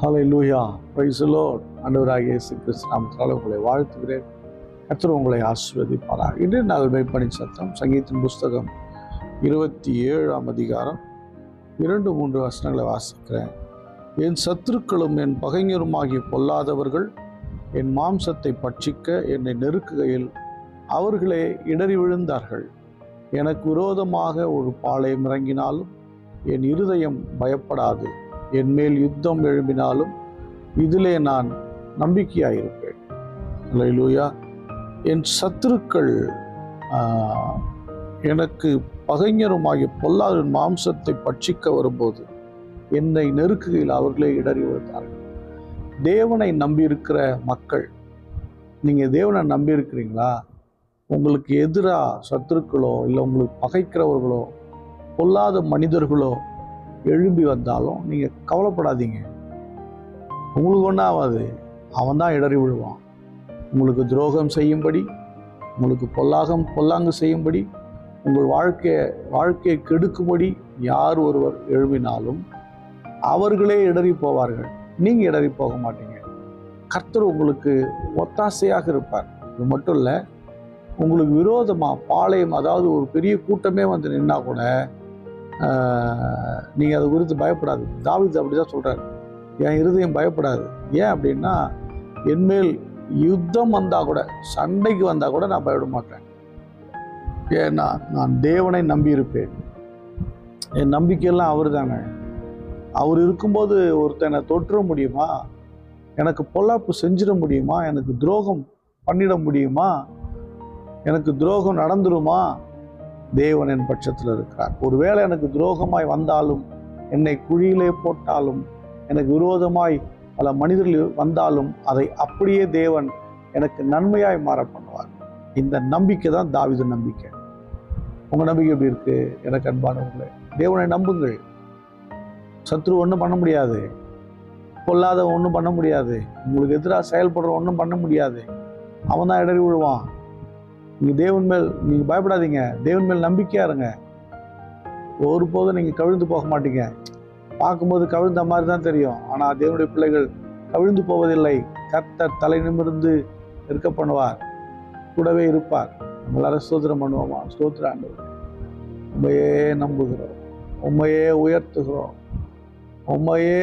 Hallelujah, praise the Lord. ஆண்டவராகிய இயேசு கிறிஸ்து நாமத்தினால உங்களை வாழ்த்துகிறேன். கர்த்தர் உங்களை ஆசீர்வதிப்பாராக. இன்று நல்மை பணி சத்தம் சங்கீதத்தின் புஸ்தகம் 27ஆம் அதிகாரம் 2-3 வசனங்களை வாசிக்கிறேன். என் சத்துருக்களும் என் பகைஞருமாகிய பொல்லாதவர்கள் என் மாம்சத்தை பட்சிக்க என்னை நெருக்குகையில் அவர்களே இடறி விழுந்தார்கள். எனக்கு விரோதமாக ஒரு பாளையம் இறங்கினாலும் என் இருதயம் பயப்படாது. என் மேல் யுத்தம் எழும்பினாலும் இதிலே நான் நம்பிக்கையாயிருப்பேன். அல்லேலூயா. என் சத்துருக்கள் எனக்கு பகைஞருமாகிய பொல்லாத மாம்சத்தை பட்சிக்க வரும்போது என்னை நெருக்குகையில் அவர்களே இடறி விழுந்தார்கள். தேவனை நம்பியிருக்கிற மக்கள், நீங்கள் தேவனை நம்பியிருக்கிறீங்களா? உங்களுக்கு எதிராக சத்துருக்களோ இல்லை உங்களுக்கு பகைக்கிறவர்களோ பொல்லாத மனிதர்களோ எழும்பி வந்தாலும் நீங்கள் கவலைப்படாதீங்க. உங்களுக்கு ஒன்றும் ஆகாது. அவன் தான் இடறி விழுவான். உங்களுக்கு துரோகம் செய்யும்படி, உங்களுக்கு பொல்லாங்கு செய்யும்படி, உங்கள் வாழ்க்கையை கெடுக்கும்படி யார் ஒருவர் எழும்பினாலும் அவர்களே இடறி போவார்கள். நீங்கள் இடறி போக மாட்டீங்க. கர்த்தர் உங்களுக்கு ஒத்தாசையாக இருப்பார். இது மட்டும் இல்லை, உங்களுக்கு விரோதமாக பாளையம், அதாவது ஒரு பெரிய கூட்டமே வந்து நின்னா கூட நீங்கள் அதை குறித்து பயப்படாது. தாவீது அப்படி தான் சொல்கிறார், என் இருதயம் பயப்படாது. ஏன் அப்படின்னா, என்மேல் யுத்தம் வந்தால் கூட, சண்டைக்கு வந்தால் கூட நான் பயப்பட மாட்டேன். ஏன்னா நான் தேவனை நம்பியிருப்பேன். என் நம்பிக்கையெல்லாம் அவர் தாங்க. அவர் இருக்கும்போது ஒருத்தனை தொற்ற முடியுமா? எனக்கு பொல்லாப்பு செஞ்சிட முடியுமா? எனக்கு துரோகம் பண்ணிட முடியுமா? எனக்கு துரோகம் நடந்துருமா? தேவன் என் பட்சத்தில் இருக்கிறார். ஒருவேளை எனக்கு துரோகமாய் வந்தாலும், என்னை குழியிலே போட்டாலும், எனக்கு விரோதமாய் பல மனிதர்கள் வந்தாலும் அதை அப்படியே தேவன் எனக்கு நன்மையாய் மாற பண்ணுவார். இந்த நம்பிக்கை தான் தாவீது நம்பிக்கை. உங்கள் நம்பிக்கை எப்படி இருக்கு? எனக்கு அன்பானவர்களே, தேவனை நம்புங்கள். சத்ரு ஒன்றும் பண்ண முடியாது, பொல்லாத ஒன்றும் பண்ண முடியாது, உங்களுக்கு எதிராக செயல்படுற ஒன்றும் பண்ண முடியாது. அவன் தான் இடறி விழுவான். நீங்கள் தேவன் மேல் நீங்கள் பயப்படாதீங்க. தேவன் மேல் நம்பிக்கையாக இருங்க. ஒருபோதும் நீங்கள் கவிழ்ந்து போக மாட்டீங்க. பார்க்கும்போது கவிழ்ந்த மாதிரி தான் தெரியும், ஆனால் தேவனுடைய பிள்ளைகள் கவிழ்ந்து போவதில்லை. கர்த்தர் தலை நிமிர்ந்து இருக்க பண்ணுவார், கூடவே இருப்பார். நம்மளால ஸ்தோத்திரம் பண்ணுவோமா? ஸ்தோத்திர ஆண்டவரே, உண்மையே நம்புகிறோம், உண்மையே உயர்த்துகிறோம், உண்மையே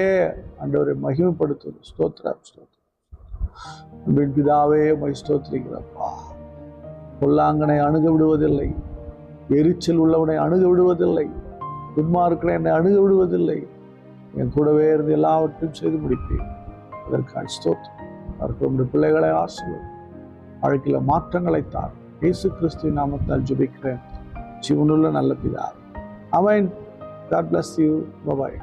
ஆண்டவரை மகிமைப்படுத்துகிறோம். ஸ்தோத்திரம் ஸ்தோத்திரம். பிதாவே உம்மை ஸ்தோத்திரிக்கிறப்பா. பொல்லாங்கனை அணுக விடுவதில்லை, எரிச்சல் உள்ளவனை அணுக விடுவதில்லை, துன்மார்க்கனை என்னை அணுக விடுவதில்லை. என் கூடவே இருந்து எல்லாவற்றையும் செய்து முடிப்பேன். அதற்காக ஸ்தோத்திரம். அவர்களுடைய பிள்ளைகளை ஆசீர்வதி, வாழ்க்கையில் மாற்றங்களை தார். இயேசு கிறிஸ்துவின் நாமத்தால் ஜெபிக்கிறேன், ஜீவனுள்ள நல்ல பிதாவே. ஆமென். God bless you. Bye bye.